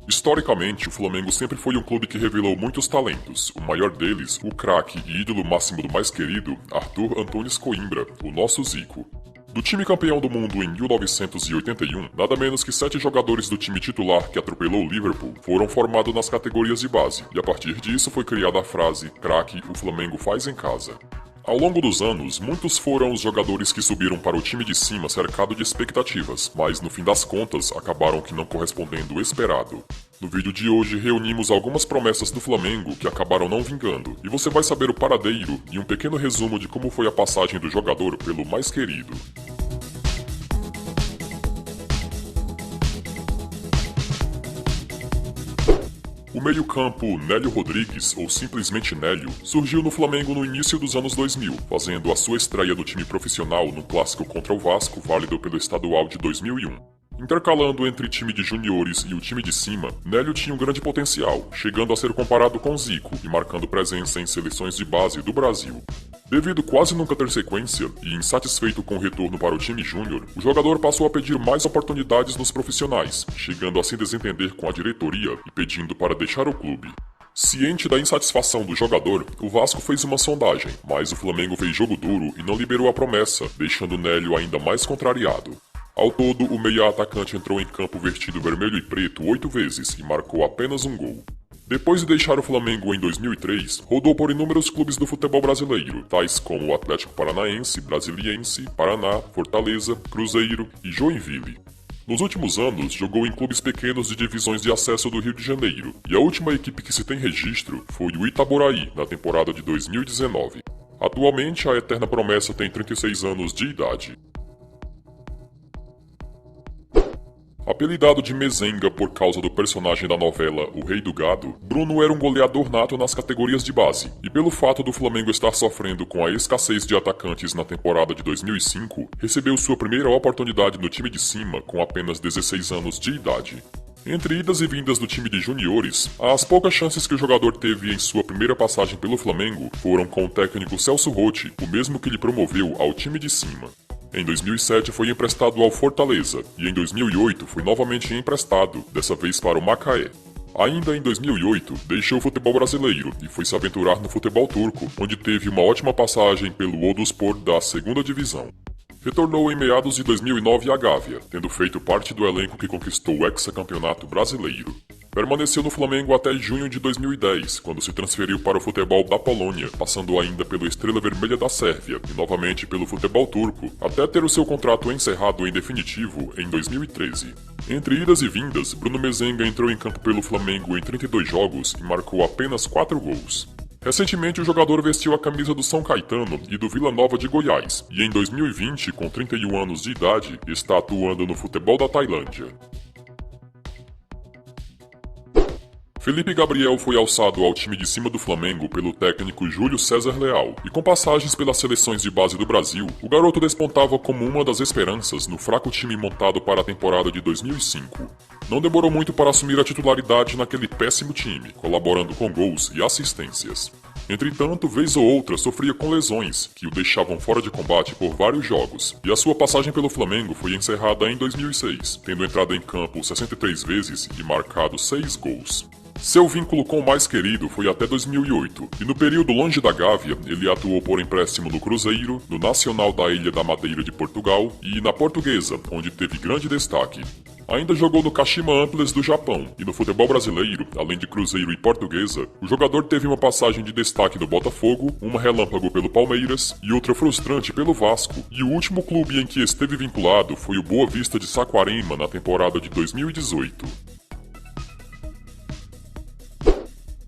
Historicamente, o Flamengo sempre foi um clube que revelou muitos talentos, o maior deles, o craque e ídolo máximo do mais querido, Arthur Antunes Coimbra, o nosso Zico. Do time campeão do mundo em 1981, nada menos que 7 jogadores do time titular que atropelou o Liverpool foram formados nas categorias de base, e a partir disso foi criada a frase "craque, o Flamengo faz em casa". Ao longo dos anos, muitos foram os jogadores que subiram para o time de cima cercado de expectativas, mas no fim das contas acabaram que não correspondendo ao esperado. No vídeo de hoje reunimos algumas promessas do Flamengo que acabaram não vingando, e você vai saber o paradeiro e um pequeno resumo de como foi a passagem do jogador pelo mais querido. O meio-campo Nélio Rodrigues, ou simplesmente Nélio, surgiu no Flamengo no início dos anos 2000, fazendo a sua estreia do time profissional no clássico contra o Vasco, válido pelo estadual de 2001. Intercalando entre time de juniores e o time de cima, Nélio tinha um grande potencial, chegando a ser comparado com Zico e marcando presença em seleções de base do Brasil. Devido quase nunca ter sequência e insatisfeito com o retorno para o time júnior, o jogador passou a pedir mais oportunidades nos profissionais, chegando a se desentender com a diretoria e pedindo para deixar o clube. Ciente da insatisfação do jogador, o Vasco fez uma sondagem, mas o Flamengo fez jogo duro e não liberou a promessa, deixando Nélio ainda mais contrariado. Ao todo, o meia-atacante entrou em campo vestido vermelho e preto 8 vezes e marcou apenas um gol. Depois de deixar o Flamengo em 2003, rodou por inúmeros clubes do futebol brasileiro, tais como o Atlético Paranaense, Brasiliense, Paraná, Fortaleza, Cruzeiro e Joinville. Nos últimos anos, jogou em clubes pequenos de divisões de acesso do Rio de Janeiro, e a última equipe que se tem registro foi o Itaboraí, na temporada de 2019. Atualmente, a eterna promessa tem 36 anos de idade. Apelidado de Mezenga por causa do personagem da novela O Rei do Gado, Bruno era um goleador nato nas categorias de base, e pelo fato do Flamengo estar sofrendo com a escassez de atacantes na temporada de 2005, recebeu sua primeira oportunidade no time de cima com apenas 16 anos de idade. Entre idas e vindas do time de juniores, as poucas chances que o jogador teve em sua primeira passagem pelo Flamengo foram com o técnico Celso Rotti, o mesmo que lhe promoveu ao time de cima. Em 2007 foi emprestado ao Fortaleza e em 2008 foi novamente emprestado, dessa vez para o Macaé. Ainda em 2008, deixou o futebol brasileiro e foi se aventurar no futebol turco, onde teve uma ótima passagem pelo Oduzspor da segunda divisão. Retornou em meados de 2009 à Gávea, tendo feito parte do elenco que conquistou o hexacampeonato brasileiro. Permaneceu no Flamengo até junho de 2010, quando se transferiu para o futebol da Polônia, passando ainda pelo Estrela Vermelha da Sérvia e novamente pelo futebol turco, até ter o seu contrato encerrado em definitivo em 2013. Entre idas e vindas, Bruno Mezenga entrou em campo pelo Flamengo em 32 jogos e marcou apenas 4 gols. Recentemente, o jogador vestiu a camisa do São Caetano e do Vila Nova de Goiás, e em 2020, com 31 anos de idade, está atuando no futebol da Tailândia. Felipe Gabriel foi alçado ao time de cima do Flamengo pelo técnico Júlio César Leal, e com passagens pelas seleções de base do Brasil, o garoto despontava como uma das esperanças no fraco time montado para a temporada de 2005. Não demorou muito para assumir a titularidade naquele péssimo time, colaborando com gols e assistências. Entretanto, vez ou outra sofria com lesões, que o deixavam fora de combate por vários jogos, e a sua passagem pelo Flamengo foi encerrada em 2006, tendo entrado em campo 63 vezes e marcado 6 gols. Seu vínculo com o mais querido foi até 2008, e no período longe da Gávea, ele atuou por empréstimo no Cruzeiro, no Nacional da Ilha da Madeira de Portugal e na Portuguesa, onde teve grande destaque. Ainda jogou no Kashima Antlers do Japão, e no futebol brasileiro, além de Cruzeiro e Portuguesa, o jogador teve uma passagem de destaque no Botafogo, uma relâmpago pelo Palmeiras e outra frustrante pelo Vasco, e o último clube em que esteve vinculado foi o Boa Vista de Saquarema na temporada de 2018.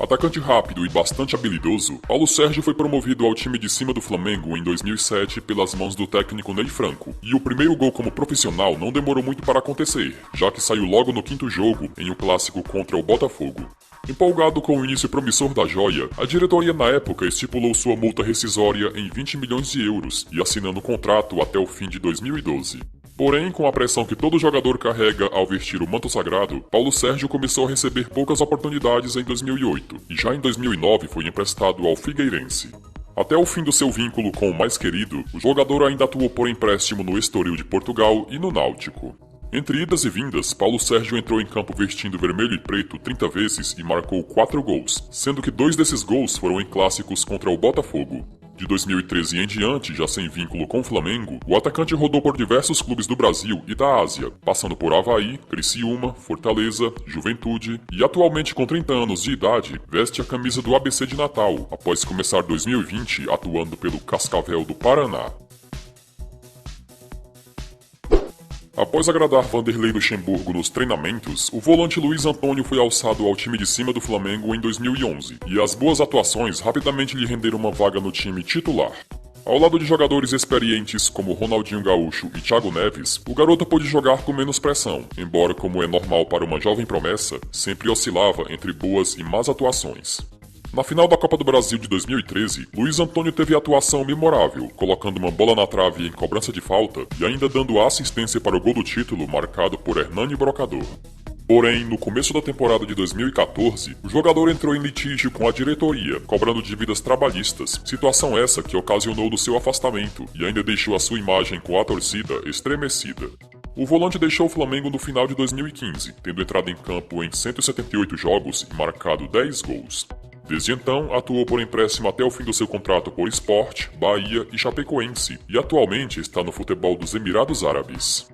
Atacante rápido e bastante habilidoso, Paulo Sérgio foi promovido ao time de cima do Flamengo em 2007 pelas mãos do técnico Ney Franco, e o primeiro gol como profissional não demorou muito para acontecer, já que saiu logo no 5º jogo em um clássico contra o Botafogo. Empolgado com o início promissor da joia, a diretoria na época estipulou sua multa rescisória em 20 milhões de euros e assinando o contrato até o fim de 2012. Porém, com a pressão que todo jogador carrega ao vestir o manto sagrado, Paulo Sérgio começou a receber poucas oportunidades em 2008 e já em 2009 foi emprestado ao Figueirense. Até o fim do seu vínculo com o mais querido, o jogador ainda atuou por empréstimo no Estoril de Portugal e no Náutico. Entre idas e vindas, Paulo Sérgio entrou em campo vestindo vermelho e preto 30 vezes e marcou 4 gols, sendo que 2 desses gols foram em clássicos contra o Botafogo. De 2013 em diante, já sem vínculo com o Flamengo, o atacante rodou por diversos clubes do Brasil e da Ásia, passando por Avaí, Criciúma, Fortaleza, Juventude e atualmente com 30 anos de idade, veste a camisa do ABC de Natal, após começar 2020 atuando pelo Cascavel do Paraná. Após agradar Vanderlei Luxemburgo nos treinamentos, o volante Luiz Antônio foi alçado ao time de cima do Flamengo em 2011, e as boas atuações rapidamente lhe renderam uma vaga no time titular. Ao lado de jogadores experientes como Ronaldinho Gaúcho e Thiago Neves, o garoto pôde jogar com menos pressão, embora, como é normal para uma jovem promessa, sempre oscilava entre boas e más atuações. Na final da Copa do Brasil de 2013, Luiz Antônio teve atuação memorável, colocando uma bola na trave em cobrança de falta e ainda dando assistência para o gol do título marcado por Hernani Brocador. Porém, no começo da temporada de 2014, o jogador entrou em litígio com a diretoria, cobrando dívidas trabalhistas, situação essa que ocasionou do seu afastamento e ainda deixou a sua imagem com a torcida estremecida. O volante deixou o Flamengo no final de 2015, tendo entrado em campo em 178 jogos e marcado 10 gols. Desde então, atuou por empréstimo até o fim do seu contrato por Sport, Bahia e Chapecoense, e atualmente está no futebol dos Emirados Árabes.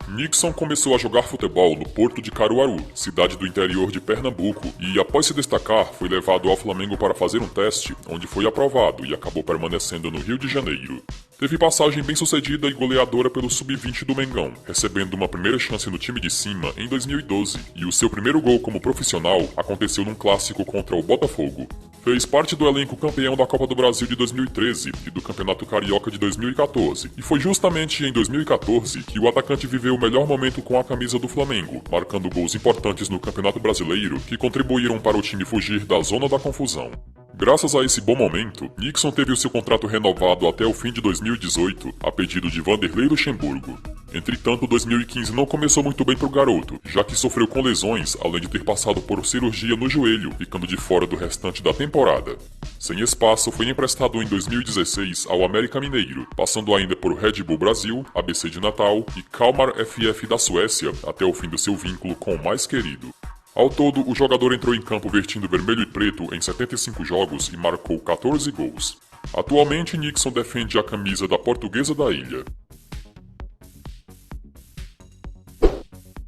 Nixon começou a jogar futebol no Porto de Caruaru, cidade do interior de Pernambuco, e após se destacar, foi levado ao Flamengo para fazer um teste, onde foi aprovado e acabou permanecendo no Rio de Janeiro. Teve passagem bem-sucedida e goleadora pelo Sub-20 do Mengão, recebendo uma primeira chance no time de cima em 2012, e o seu primeiro gol como profissional aconteceu num clássico contra o Botafogo. Fez parte do elenco campeão da Copa do Brasil de 2013 e do Campeonato Carioca de 2014, e foi justamente em 2014 que o atacante viveu o melhor momento com a camisa do Flamengo, marcando gols importantes no Campeonato Brasileiro que contribuíram para o time fugir da zona da confusão. Graças a esse bom momento, Nixon teve o seu contrato renovado até o fim de 2018, a pedido de Vanderlei Luxemburgo. Entretanto, 2015 não começou muito bem para o garoto, já que sofreu com lesões, além de ter passado por cirurgia no joelho, ficando de fora do restante da temporada. Sem espaço, foi emprestado em 2016 ao América Mineiro, passando ainda por Red Bull Brasil, ABC de Natal e Kalmar FF da Suécia, até o fim do seu vínculo com o mais querido. Ao todo, o jogador entrou em campo vestindo vermelho e preto em 75 jogos e marcou 14 gols. Atualmente, Nixon defende a camisa da Portuguesa da Ilha.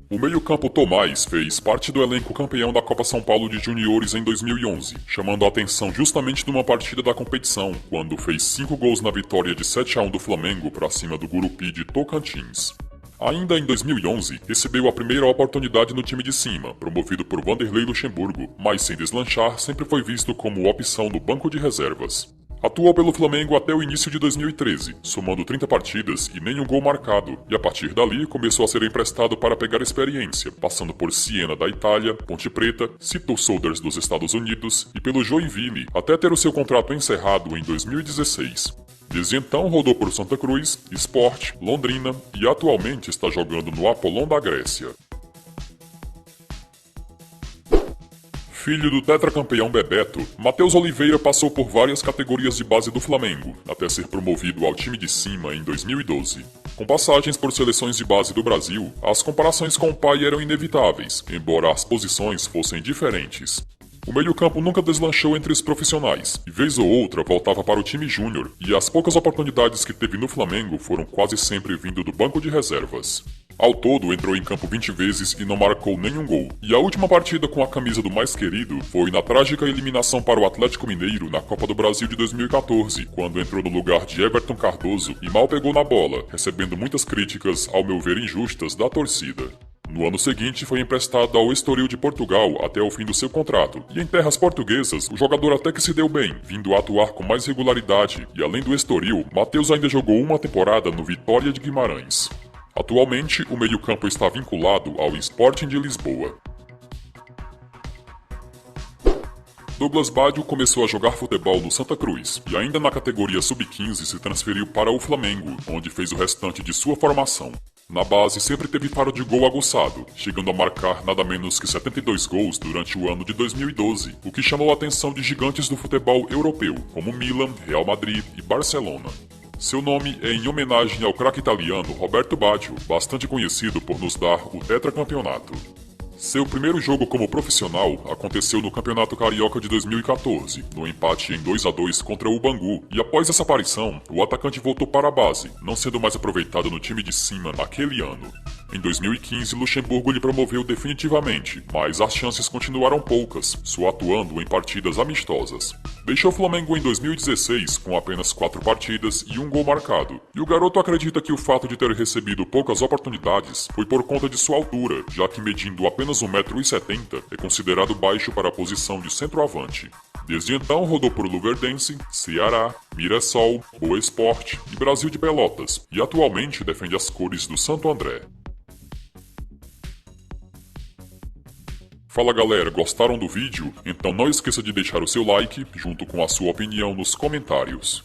O meio-campo Tomás fez parte do elenco campeão da Copa São Paulo de Juniores em 2011, chamando a atenção justamente numa partida da competição, quando fez 5 gols na vitória de 7-1 do Flamengo para cima do Gurupi de Tocantins. Ainda em 2011, recebeu a primeira oportunidade no time de cima, promovido por Vanderlei Luxemburgo, mas sem deslanchar, sempre foi visto como opção no banco de reservas. Atuou pelo Flamengo até o início de 2013, somando 30 partidas e nenhum gol marcado, e a partir dali começou a ser emprestado para pegar experiência, passando por Siena da Itália, Ponte Preta, Seattle Sounders dos Estados Unidos e pelo Joinville, até ter o seu contrato encerrado em 2016. Desde então rodou por Santa Cruz, Sport, Londrina e atualmente está jogando no Apollon da Grécia. Filho do tetracampeão Bebeto, Matheus Oliveira passou por várias categorias de base do Flamengo, até ser promovido ao time de cima em 2012. Com passagens por seleções de base do Brasil, as comparações com o pai eram inevitáveis, embora as posições fossem diferentes. O meio-campo nunca deslanchou entre os profissionais, e vez ou outra voltava para o time júnior, e as poucas oportunidades que teve no Flamengo foram quase sempre vindo do banco de reservas. Ao todo, entrou em campo 20 vezes e não marcou nenhum gol. E a última partida com a camisa do mais querido foi na trágica eliminação para o Atlético Mineiro na Copa do Brasil de 2014, quando entrou no lugar de Everton Cardoso e mal pegou na bola, recebendo muitas críticas, ao meu ver injustas, da torcida. No ano seguinte, foi emprestado ao Estoril de Portugal até o fim do seu contrato, e em terras portuguesas, o jogador até que se deu bem, vindo a atuar com mais regularidade, e além do Estoril, Matheus ainda jogou uma temporada no Vitória de Guimarães. Atualmente, o meio-campo está vinculado ao Sporting de Lisboa. Douglas Baggio começou a jogar futebol no Santa Cruz e ainda na categoria Sub-15 se transferiu para o Flamengo, onde fez o restante de sua formação. Na base sempre teve faro de gol aguçado, chegando a marcar nada menos que 72 gols durante o ano de 2012, o que chamou a atenção de gigantes do futebol europeu, como Milan, Real Madrid e Barcelona. Seu nome é em homenagem ao craque italiano Roberto Baggio, bastante conhecido por nos dar o tetracampeonato. Seu primeiro jogo como profissional aconteceu no Campeonato Carioca de 2014, no empate em 2-2 contra o Bangu, e após essa aparição, o atacante voltou para a base, não sendo mais aproveitado no time de cima naquele ano. Em 2015, Luxemburgo lhe promoveu definitivamente, mas as chances continuaram poucas, só atuando em partidas amistosas. Deixou o Flamengo em 2016 com apenas 4 partidas e 1 gol marcado, e o garoto acredita que o fato de ter recebido poucas oportunidades foi por conta de sua altura, já que medindo apenas 1,70 m é considerado baixo para a posição de centroavante. Desde então rodou por Luverdense, Ceará, Mirassol, Boa Esporte e Brasil de Pelotas, e atualmente defende as cores do Santo André. Fala galera, gostaram do vídeo? Então não esqueça de deixar o seu like, junto com a sua opinião nos comentários.